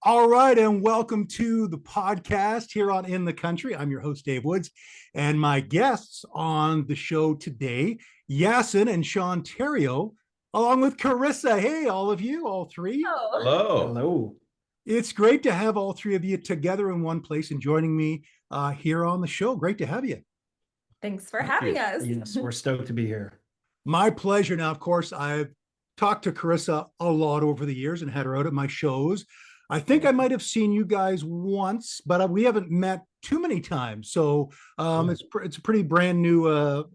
All right, and welcome to the podcast here on In the Country. I'm your host, Dave Woods, and my guests on the show today, YASSiN and Sean Terrio, along with Charissa. Hey, all of you, all three. Oh, Hello. Hello. It's great to have all three of you together in one place and joining me here on the show. Great to have you. thanks for having us. Yes, we're stoked to be here. My pleasure. Now, of course, I've talked to Charissa a lot over the years and had her out at my shows. I think I might have seen you guys once, but we haven't met too many times. So it's a pretty brand new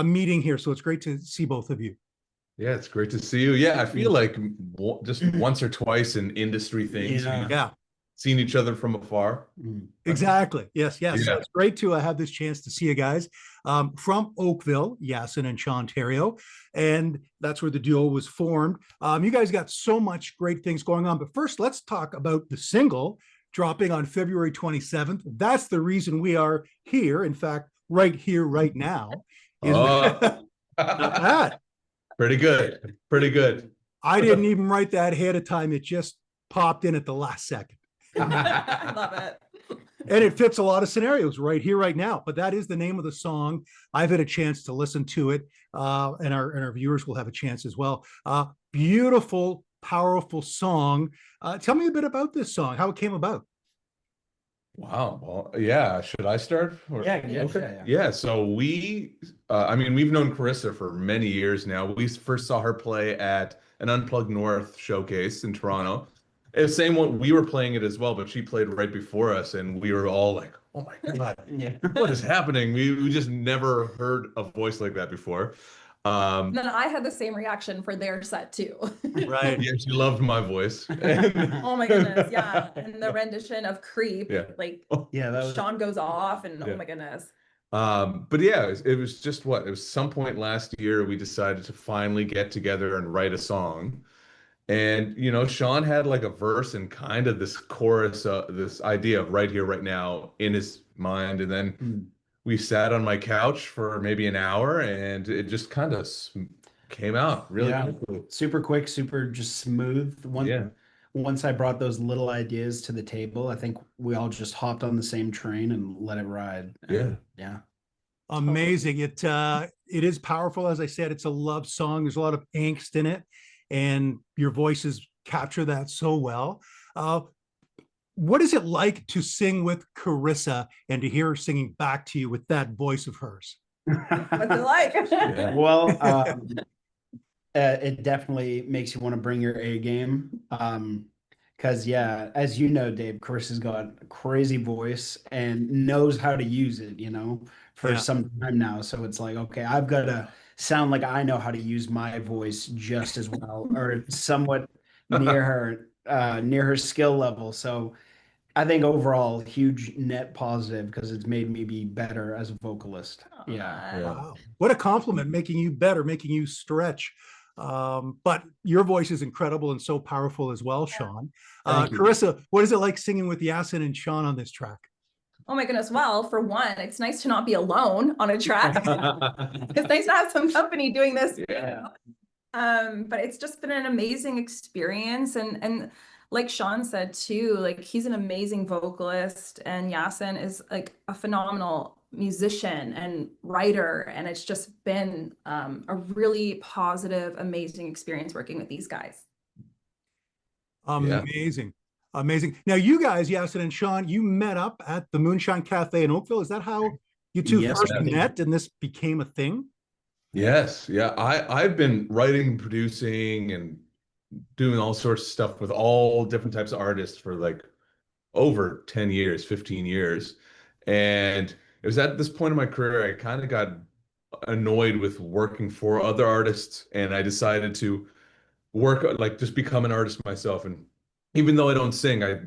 meeting here. So it's great to see both of you. Yeah, it's great to see you. Yeah, I feel like just once or twice in industry things, Yeah, seen each other from afar. exactly. Yes. Yeah. So it's great to have this chance to see you guys from Oakville, YASSiN and Sean Terrio. And that's where the duo was formed. You guys got so much great things going on. But first, let's talk about the single dropping on February 27th. That's the reason we are here. In fact, right here, right now. Not bad. Pretty good. Pretty good. I didn't even write that ahead of time. It just popped in at the last second. I love it. And it fits a lot of scenarios right here, right now. But that is the name of the song. I've had a chance to listen to it, and our viewers will have a chance as well. Beautiful, powerful song. Tell me a bit about this song, how it came about. Wow. Well, yeah. Should I start? Yeah. So we've known Charissa for many years now. We first saw her play at an Unplugged North showcase in Toronto. The same one, we were playing it as well, but she played right before us, and we were all like, "Oh my God, what is happening?" We just never heard a voice like that before. Then I had the same reaction for their set too. Right. Yeah, she loved my voice. Oh my goodness, yeah. And the rendition of Creep, like Yeah, that was Sean goes off and oh my goodness. But yeah, it was just it was some point last year we decided to finally get together and write a song. And Sean had like a verse and kind of this chorus, this idea of right here, right now in his mind. And then we sat on my couch for maybe an hour and it just kind of came out really quickly. super quick, super just smooth. Once I brought those little ideas to the table, I think we all just hopped on the same train and let it ride. Yeah. Amazing. It is powerful. As I said, it's a love song. There's a lot of angst in it, and your voices capture that so well. What is it like to sing with Charissa and to hear her singing back to you with that voice of hers? What's it like? Well, it definitely makes you want to bring your A game. Because as you know, Dave, Charissa's got a crazy voice and knows how to use it, for some time now. So it's like, okay, I've got to sound like I know how to use my voice just as well, or somewhat near her skill level. So I think overall, huge net positive because it's made me be better as a vocalist. Wow. What a compliment, making you better, making you stretch. But your voice is incredible and so powerful as well, Sean. Charissa, what is it like singing with YASSiN and Sean on this track? Oh my goodness. Well, for one, it's nice to not be alone on a track. It's nice to have some company doing this. But it's just been an amazing experience. And like Sean said too, like he's an amazing vocalist and YASSiN is like a phenomenal musician and writer. And it's just been a really positive, amazing experience working with these guys. Amazing. Amazing. Now, you guys, YASSiN and Sean, you met up at the Moonshine Cafe in Oakville. Is that how you two first met and this became a thing? Yes. Yeah. I've been writing, producing, and doing all sorts of stuff with all different types of artists for like over 10 years, 15 years. And it was at this point in my career, I kind of got annoyed with working for other artists. And I decided to just become an artist myself. And even though I don't sing, I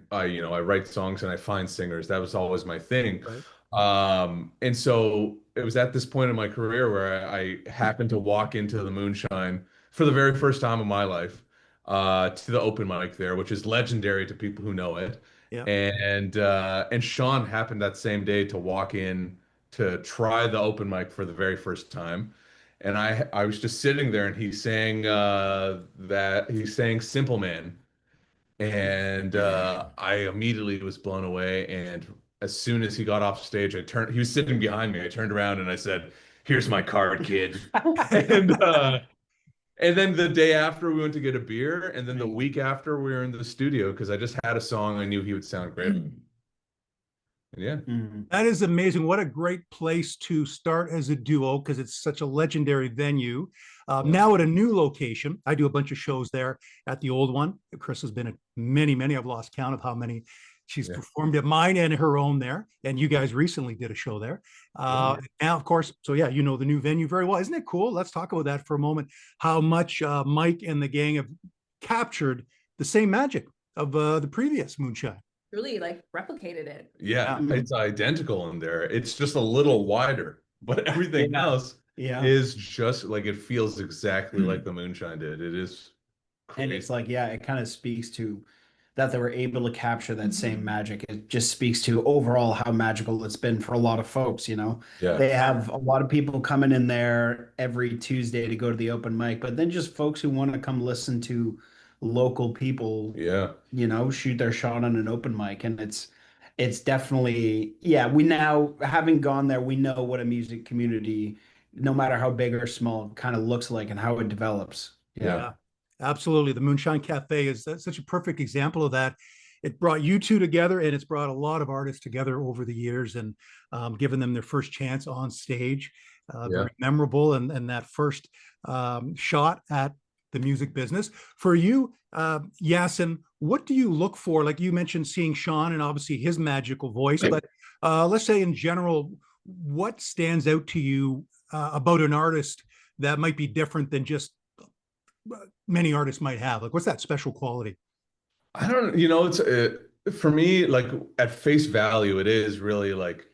write songs and I find singers. That was always my thing. Right. And so it was at this point in my career where I happened to walk into the Moonshine for the very first time in my life, to the open mic there, which is legendary to people who know it. Yeah. And Sean happened that same day to walk in to try the open mic for the very first time. And I was just sitting there and he sang Simple Man. And I immediately was blown away. And as soon as he got off stage, he was sitting behind me. I turned around and I said, "Here's my card, kid." And then the day after we went to get a beer, and then the week after we were in the studio because I just had a song I knew he would sound great. Yeah. That is amazing. What a great place to start as a duo, because it's such a legendary venue. Now at a new location, I do a bunch of shows there at the old one. Chris has been at many, many. I've lost count of how many she's performed at mine and her own there. And you guys recently did a show there. Now, of course, so yeah, you know the new venue very well. Isn't it cool? Let's talk about that for a moment. How much Mike and the gang have captured the same magic of the previous Moonshine. Really like replicated it. Yeah, it's identical in there. It's just a little wider, but everything else is just like, it feels exactly like the Moonshine did. It is crazy. And it's like, yeah, it kind of speaks to that they were able to capture that same magic. It just speaks to overall how magical it's been for a lot of folks, you know. Yeah. They have a lot of people coming in there every Tuesday to go to the open mic, but then just folks who want to come listen to local people, you know, shoot their shot on an open mic. And it's definitely, we now, having gone there, we know what a music community, no matter how big or small, kind of looks like and how it develops. Yeah, absolutely. The Moonshine Cafe is such a perfect example of that. It brought you two together, and it's brought a lot of artists together over the years, and given them their first chance on stage. Very memorable, and that first shot at the music business. For you, YASSiN, what do you look for? Like you mentioned seeing Sean and obviously his magical voice, but let's say in general, what stands out to you about an artist that might be different than just many artists might have? Like, what's that special quality? I don't, you know, it's for me, like at face value, it is really like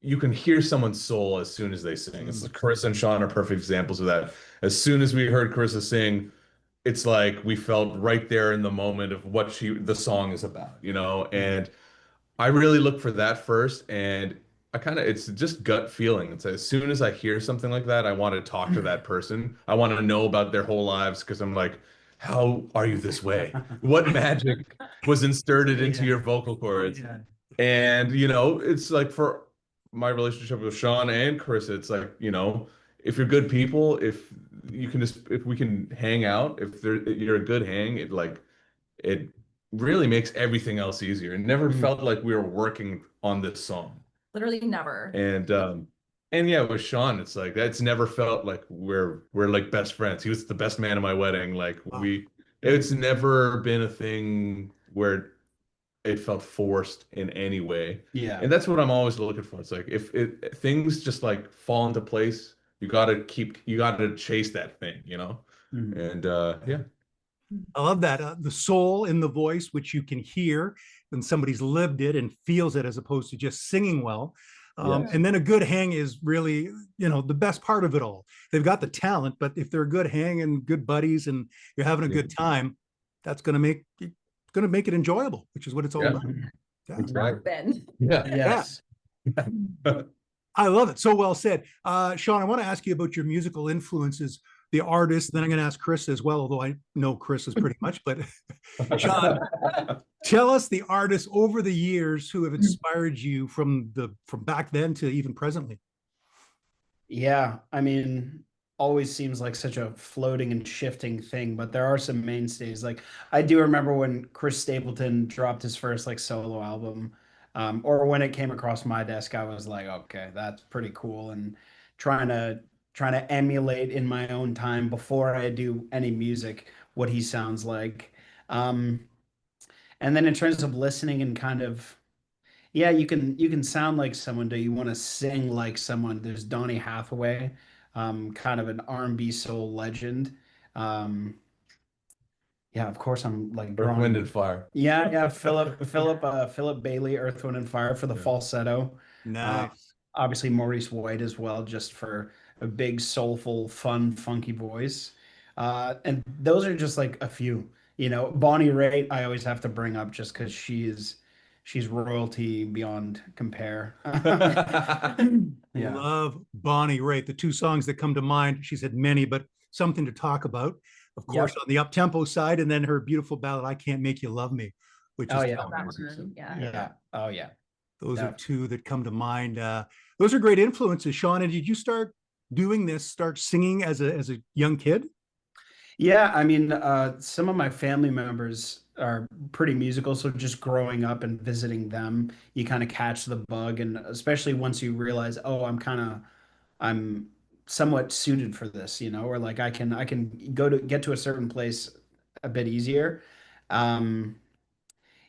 you can hear someone's soul as soon as they sing. It's like Charissa and Sean are perfect examples of that. As soon as we heard Charissa sing, it's like we felt right there in the moment of what the song is about, you know? And I really look for that first, and it's just gut feeling. It's as soon as I hear something like that, I want to talk to that person. I want to know about their whole lives, because I'm like, how are you this way? What magic was inserted into your vocal cords? And, you know, it's like for my relationship with Sean and Charissa, it's like, you know, if you're good people, if we can hang out, if you're a good hang, it really makes everything else easier. It never felt like we were working on this song. Literally never. And yeah, with Sean, it's like that's never felt like we're like best friends. He was the best man at my wedding. Like it's never been a thing where it felt forced in any way. Yeah. And that's what I'm always looking for. It's like if things just like fall into place, you gotta chase that thing, you know? And I love that. The soul in the voice, which you can hear when somebody's lived it and feels it, as opposed to just singing well. And then a good hang is really, you know, the best part of it all. They've got the talent, but if they're a good hang and good buddies and you're having a good time, that's going to make it enjoyable, which is what it's all about. Yeah. Exactly. Yes. I love it. So well said. Sean, I want to ask you about your musical influences, the artists. Then I'm going to ask Chris as well, although I know Chris is pretty much, but Sean, tell us the artists over the years who have inspired you from back then to even presently. Yeah, I mean, always seems like such a floating and shifting thing, but there are some mainstays. Like I do remember when Chris Stapleton dropped his first like solo album, or when it came across my desk, I was like, okay, that's pretty cool, and trying to emulate in my own time before I do any music what he sounds like. And then in terms of listening and kind of, yeah, you can sound like someone. Do you want to sing like someone? There's Donny Hathaway, kind of an R&B soul legend. Yeah, of course I'm like Earth, Wind and Fire. Yeah, Philip Bailey, Earth, Wind and Fire for the falsetto. Nice. Obviously Maurice White as well, just for a big soulful, fun, funky voice. And those are just like a few. You know, Bonnie Raitt, I always have to bring up just because she's royalty beyond compare. Yeah. Love Bonnie Raitt. The two songs that come to mind, she's had many, but Something to Talk About. of course, Yep. on the up-tempo side, and then her beautiful ballad, I Can't Make You Love Me, which Oh is yeah. Love that one. Yeah. Yeah. Oh yeah. those are Def- two that come to mind. Those are great influences. Sean, and did you start doing this, start singing as a young kid? Yeah, I mean, some of my family members are pretty musical, so just growing up and visiting them, you kind of catch the bug, and especially once you realize, oh, I'm somewhat suited for this, or like I can get to a certain place a bit easier. Um,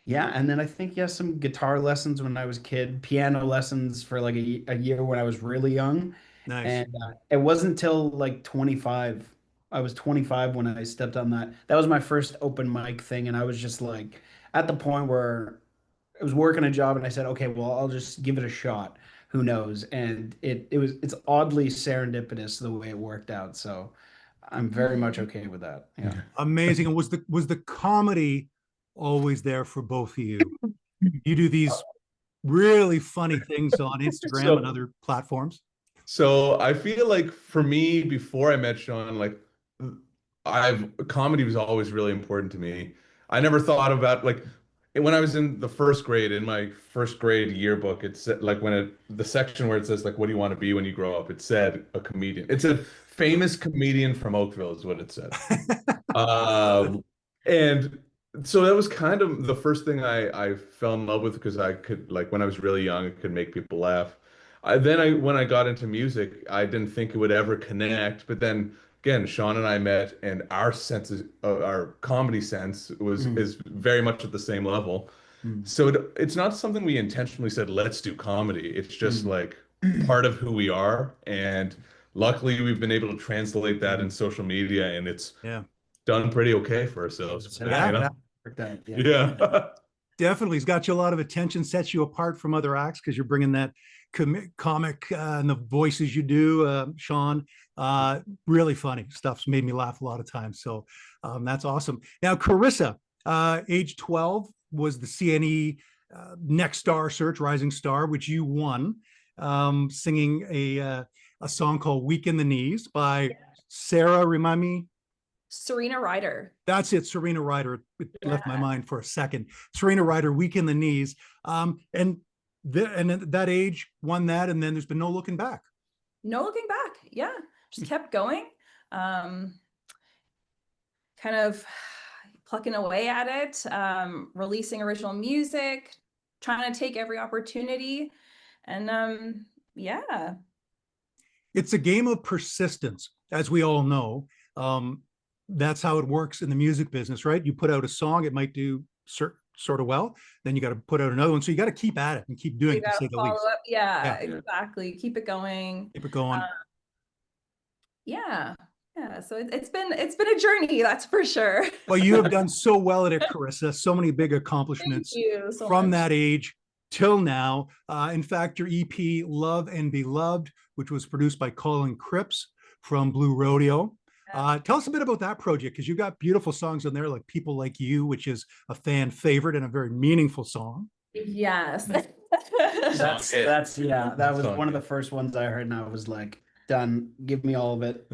yeah, and then I think yeah, some guitar lessons when I was a kid, piano lessons for like a year when I was really young, Nice. and it wasn't until like 25. I was 25 when I stepped on that. That was my first open mic thing, and I was just like at the point where I was working a job, and I said, okay, well, I'll just give it a shot. Who knows? And it's oddly serendipitous the way it worked out. So I'm very much okay with that. Yeah. Amazing. And was the comedy always there for both of you? You do these really funny things on Instagram and So, other platforms. so I feel like for me, before I met Sean, like comedy was always really important to me. I never thought about like when I was in the first grade, in my first grade yearbook, it said like the section where it says like what do you want to be when you grow up, it said a comedian. It's a famous comedian from Oakville is what it said. And so that was kind of the first thing I fell in love with because I could like when I was really young, I could make people laugh. When I got into music, I didn't think it would ever connect, but then again, Sean and I met, and our comedy sense Mm, is very much at the same level. mm, So it's not something we intentionally said, let's do comedy. It's just mm, like part of who we are, and luckily we've been able to translate that in mm. social media, and it's Yeah, done pretty okay for ourselves. So Yeah. worked out, yeah. Yeah. definitely. It's got you a lot of attention, sets you apart from other acts because you're bringing that comic and the voices you do, Sean. Really funny stuff's made me laugh a lot of times. So that's awesome. Now, Charissa, age 12, was the CNE Next Star Search Rising Star, which you won, singing a song called Weak in the Knees by Sarah, remind me. Serena Ryder. That's it, Serena Ryder. It left my Yeah. mind for a second. Serena Ryder, Weak in the Knees. And at that age, won that, and then there's been no looking back. No looking back. Yeah. Just kept going. Kind of plucking away at it, releasing original music, trying to take every opportunity. And yeah. It's a game of persistence, as we all know. That's how it works in the music business, right? You put out a song, it might do sort of well, then you got to put out another one. So you got to keep at it and keep doing You it, to gotta say the follow least. up. Yeah, Yeah. exactly. Keep it going. Keep it going. Yeah. Yeah. So it's been a journey, that's for sure. Well, you have done so well at it, Charissa. So many big Thank accomplishments you so from much. that age till now. In fact, your EP, Love and Be Loved, which was produced by Colin Cripps from Blue Rodeo. Tell us a bit about that project, because you got beautiful songs on there like People Like You, which is a fan favorite and a very meaningful song. Yes. That's yeah, that was Song one of the hit. first ones I heard, and I was like, done, give me all of it.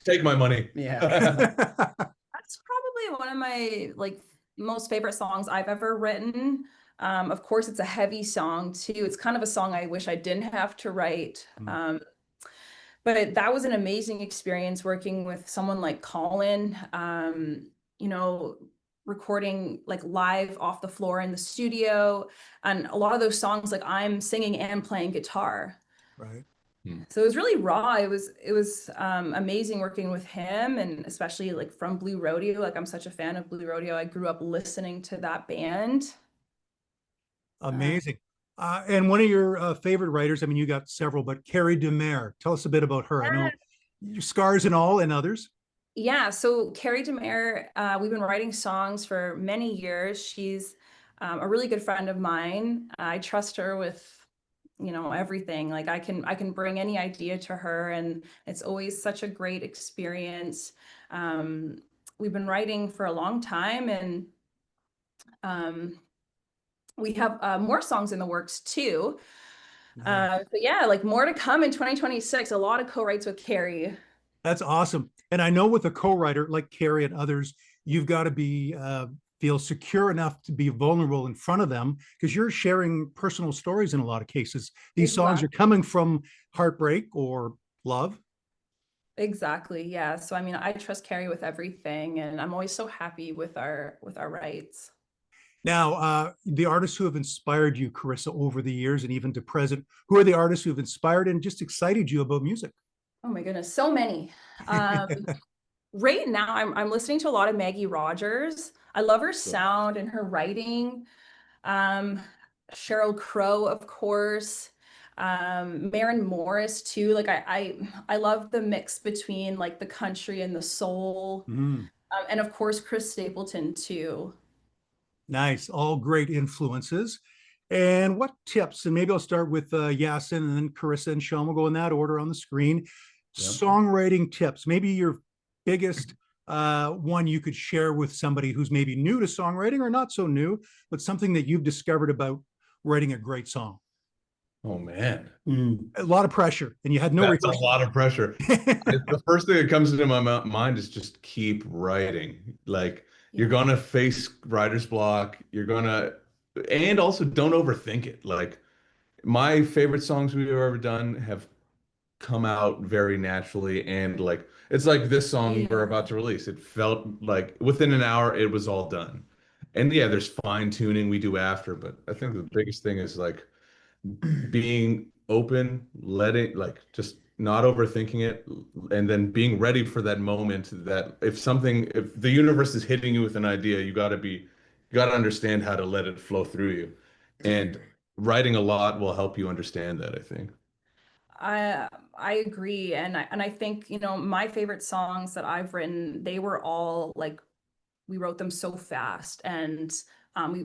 Take my money. Yeah. That's probably one of my like most favorite songs I've ever written. Of course, it's a heavy song too. It's kind of a song I wish I didn't have to write. But that was an amazing experience working with someone like Colin, you know, recording like live off the floor in the studio. And a lot of those songs, like I'm singing and playing guitar. Right. So it was really raw. It was amazing working with him, and especially like from Blue Rodeo. Like I'm such a fan of Blue Rodeo. I grew up listening to that band. Amazing. And one of your favorite writers, I mean, you got several, but Carrie Demare. Tell us a bit about her. I know Scars and All and others. Yeah, so Carrie Demare, we've been writing songs for many years. She's a really good friend of mine. I trust her with, you know, everything. Like I can bring any idea to her, and it's always such a great experience. We've been writing for a long time, and we have more songs in the works too. But yeah, like more to come in 2026. A lot of co-writes with Carrie. That's awesome. And I know with a co-writer like Carrie and others, you've got to be feel secure enough to be vulnerable in front of them because you're sharing personal stories in a lot of cases. These songs are coming from heartbreak or love. Exactly. Yeah. So I mean, I trust Carrie with everything, and I'm always so happy with our rights. Now, the artists who have inspired you, Charissa, over the years and even to present, who are the artists who have inspired and just excited you about music? Oh my goodness, so many. Right now, I'm listening to a lot of Maggie Rogers. I love her sound and her writing. Um, Sheryl Crow, of course. Maren Morris too. Like I love the mix between like the country and the soul. Mm, And of course, Chris Stapleton too. nice, all great influences. And what tips, and maybe I'll start with YASSiN and then Charissa and Sean will go in that order on the screen. Yeah. Songwriting tips, maybe your biggest one you could share with somebody who's maybe new to songwriting or not so new, but something that you've discovered about writing a great song. Oh man, A lot of pressure, and you had no that's a lot of pressure. rehearsal. The first thing that comes into my mind is just keep writing. Like you're gonna face writer's block. And also don't overthink it. Like my favorite songs we've ever done have come out very naturally, and like it's like this song we're about to release. It felt like within an hour it was all done. And yeah, there's fine tuning we do after, but I think the biggest thing is like being open, letting like just not overthinking it, and then being ready for that moment that if the universe is hitting you with an idea, you got to understand how to let it flow through you. And writing a lot will help you understand that, I think. I agree, and I think, you know, my favorite songs that I've written, they were all like we wrote them so fast, and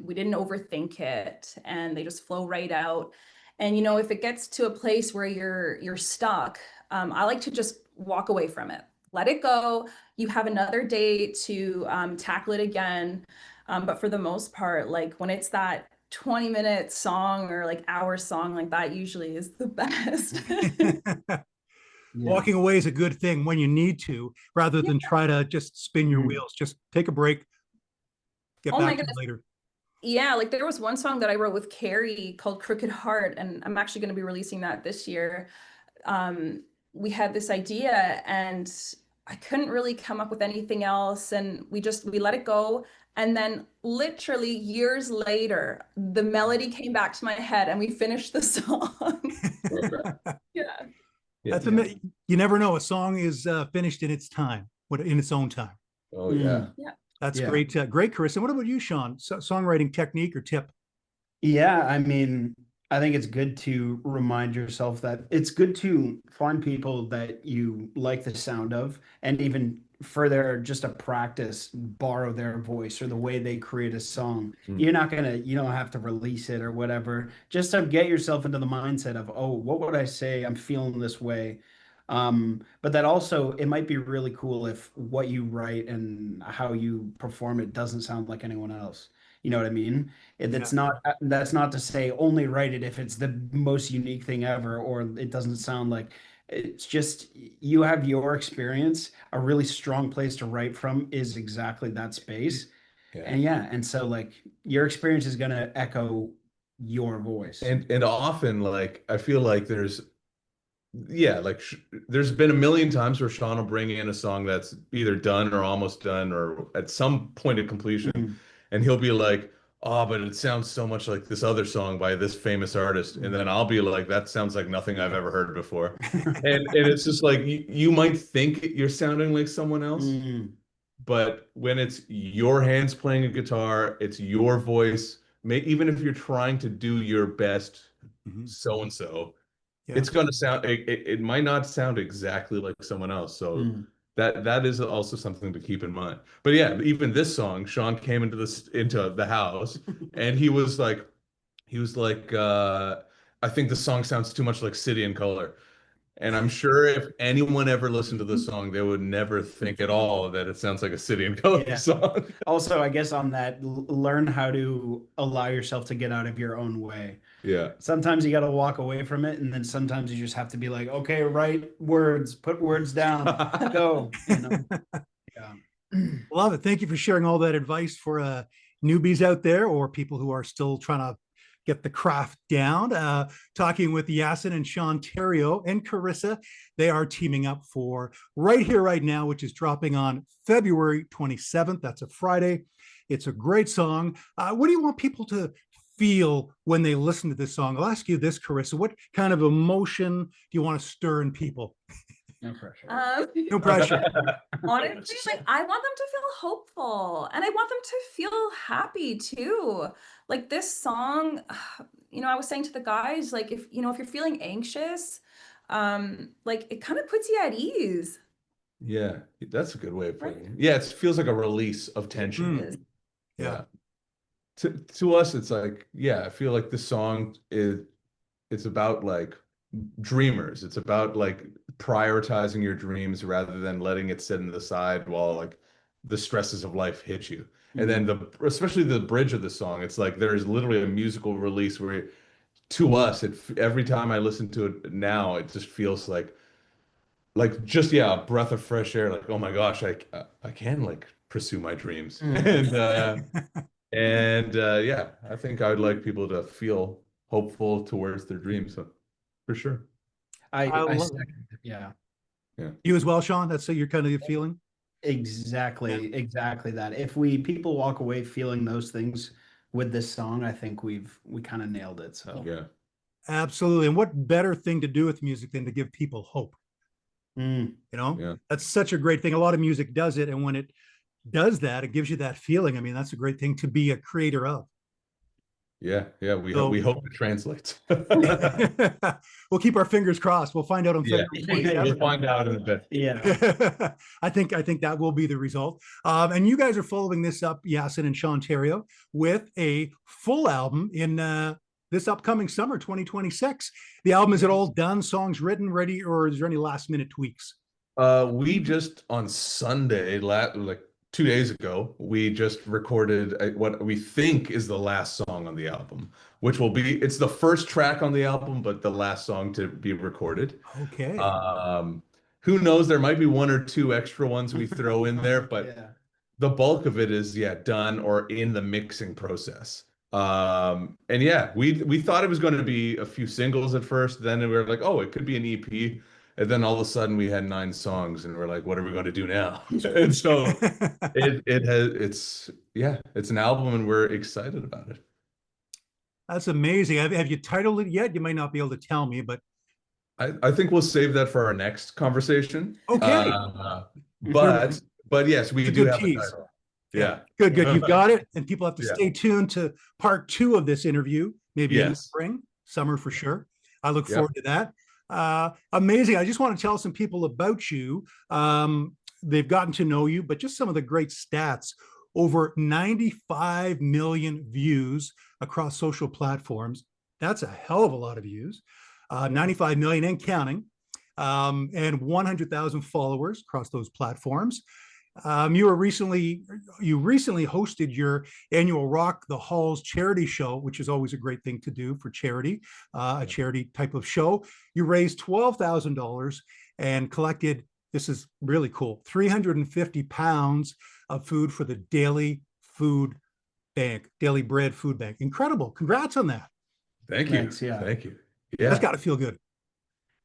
we didn't overthink it, and they just flow right out. And you know, if it gets to a place where you're stuck, I like to just walk away from it, let it go. You have another day to tackle it again. But for the most part, like when it's that 20-minute song or like hour song, like that usually is the best. Walking away is a good thing when you need to, rather than try to just spin your wheels. Just take a break, get back to it later. Yeah, like there was one song that I wrote with Carrie called Crooked Heart, and I'm actually going to be releasing that this year. We had this idea and I couldn't really come up with anything else, and we let it go. And then literally years later, the melody came back to my head and we finished the song. Yeah. That's you never know. A song is finished in its time, in its own time. Oh yeah. Yeah. That's great. Great, Chris. And what about you, Sean? Songwriting technique or tip? Yeah, I mean, I think it's good to remind yourself that it's good to find people that you like the sound of, and even further, just a practice, borrow their voice or the way they create a song. You don't have to release it or whatever. Just to get yourself into the mindset of, oh, what would I say? I'm feeling this way. But that also, it might be really cool if what you write and how you perform it doesn't sound like anyone else. You know what I mean? That's not to say only write it if it's the most unique thing ever, or it doesn't sound like. It's just you have your experience. A really strong place to write from is exactly that space. And so like your experience is gonna echo your voice. And often like I feel like there's been a million times where Sean will bring in a song that's either done or almost done or at some point of completion, and he'll be like, oh, but it sounds so much like this other song by this famous artist. And then I'll be like, that sounds like nothing I've ever heard before. And it's just like you might think you're sounding like someone else, but when it's your hands playing a guitar, it's your voice, even if you're trying to do your best so and so, it's going to sound it might not sound exactly like someone else. So that is also something to keep in mind. But yeah, even this song, Sean came into the house and he was like I think the song sounds too much like City and Color. And I'm sure if anyone ever listened to the song, they would never think at all that it sounds like a City and Color Yeah. song. Also, I guess on that, learn how to allow yourself to get out of your own way. Yeah. Sometimes you got to walk away from it, and then sometimes you just have to be like, okay, write words, put words down, go. You know? Yeah. Love it. Thank you for sharing all that advice for newbies out there or people who are still trying to get the craft down. Talking with YASSiN and Sean Terrio and Charissa. They are teaming up for Right Here, Right Now, which is dropping on February 27th. That's a Friday. It's a great song. What do you want people to feel when they listen to this song? I'll ask you this, Charissa. What kind of emotion do you want to stir in people? No pressure. No pressure. Honestly, like I want them to feel hopeful and I want them to feel happy too. Like this song, I was saying to the guys, like if you're feeling anxious, like it kind of puts you at ease. Yeah, that's a good way of putting it. Yeah, it feels like a release of tension. Yeah. To us, it's like, yeah, I feel like this song it's about like dreamers. It's about like prioritizing your dreams rather than letting it sit in the side while like the stresses of life hit you. And then especially the bridge of the song, it's like there's literally a musical release where to us, every time I listen to it now, it just feels like just a breath of fresh air. Like, oh my gosh, I can like pursue my dreams. And yeah, I think I would like people to feel hopeful towards their dreams. So for sure. I love second it. Yeah. You as well, Sean? That's your kind of feeling? Exactly that. If people walk away feeling those things with this song, I think we kind of nailed it. So Yeah. Absolutely. And what better thing to do with music than to give people hope? Yeah. That's such a great thing. A lot of music does it. And when it does that, it gives you that feeling. I mean, that's a great thing to be a creator of. Yeah. We hope it translates. We'll keep our fingers crossed. We'll find out on February 27th. We'll find out in a bit. Yeah. I think that will be the result. And you guys are following this up, YASSiN and Sean Terrio, with a full album in this upcoming summer, 2026. The album, is it all done? Songs written, ready, or is there any last minute tweaks? We just on Sunday, like 2 days ago, we just recorded what we think is the last song on the album, which it's the first track on the album, but the last song to be recorded. Okay. Who knows? There might be one or two extra ones we throw in there, but the bulk of it is done or in the mixing process. And yeah, we thought it was going to be a few singles at first. Then we were like, oh, it could be an EP. And then all of a sudden we had 9 songs and we're like, what are we going to do now? And so it's an album and we're excited about it. That's amazing. Have you titled it yet? You might not be able to tell me, but I think we'll save that for our next conversation. Okay. But yes, we do have a title. Yeah. Good. You've got it. And people have to stay tuned to part 2 of this interview, maybe in the spring, summer for sure. I look forward to that. Amazing. I just want to tell some people about you. They've gotten to know you, but just some of the great stats. Over 95 million views across social platforms. That's a hell of a lot of views. 95 million and counting. And 100,000 followers across those platforms. You recently hosted your annual Rock the Halls charity show, which is always a great thing to do for charity, a charity type of show. You raised $12,000 and collected, this is really cool, 350 pounds of food for the Daily Bread Food Bank. Incredible. Congrats on that. Thank you. Thanks, yeah. Thank you. Yeah. That's got to feel good.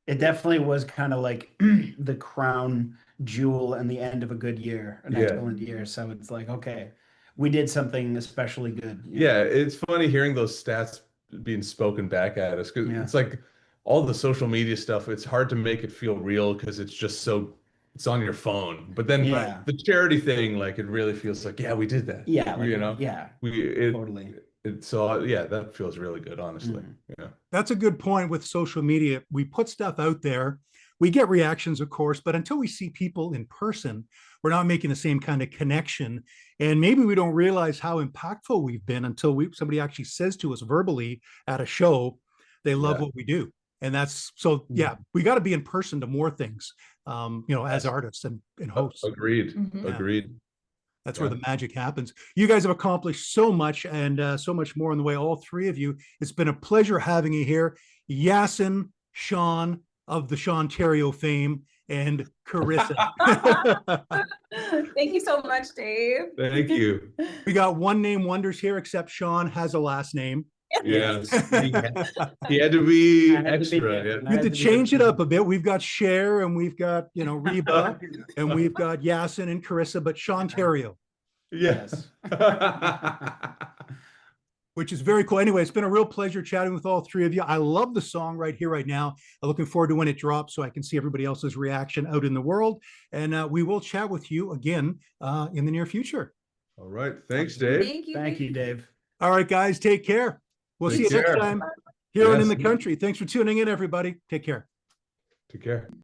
It definitely was kind of like the crown jewel and the end of a good year, an excellent year. So it's like, okay, we did something especially good. Yeah, it's funny hearing those stats being spoken back at us because it's like all the social media stuff. It's hard to make it feel real because it's just it's on your phone. But then the charity thing, like it really feels like, we did that. Yeah, totally. So that feels really good, honestly. Yeah, that's a good point with social media. We put stuff out there, we get reactions, of course, but until we see people in person, we're not making the same kind of connection. And maybe we don't realize how impactful we've been until somebody actually says to us verbally at a show, they love what we do. And that's so, yeah, we got to be in person to more things, as artists and hosts. Agreed. Mhm. Yeah. Agreed. That's where the magic happens. You guys have accomplished so much and so much more on the way, all three of you. It's been a pleasure having you here. YASSiN Sean of the Sean Terrio fame and Charissa. Thank you so much, Dave. Thank you. We got one name wonders here, except Sean has a last name. Yes. We He had to be I had to be extra. different. Yeah. have to change it up a bit. We've got Cher and we've got, Reba and we've got YASSiN and Charissa, but Sean Terrio, Yes. which is very cool. Anyway, it's been a real pleasure chatting with all three of you. I love the song right here, right now. I'm looking forward to when it drops so I can see everybody else's reaction out in the world. And we will chat with you again in the near future. All right. Thanks, Dave. Thank you. Thank you, Dave. All right, guys, take care. We'll see Take you next care. time here and in Yes. the country. Thanks for tuning in, everybody. Take care. Take care.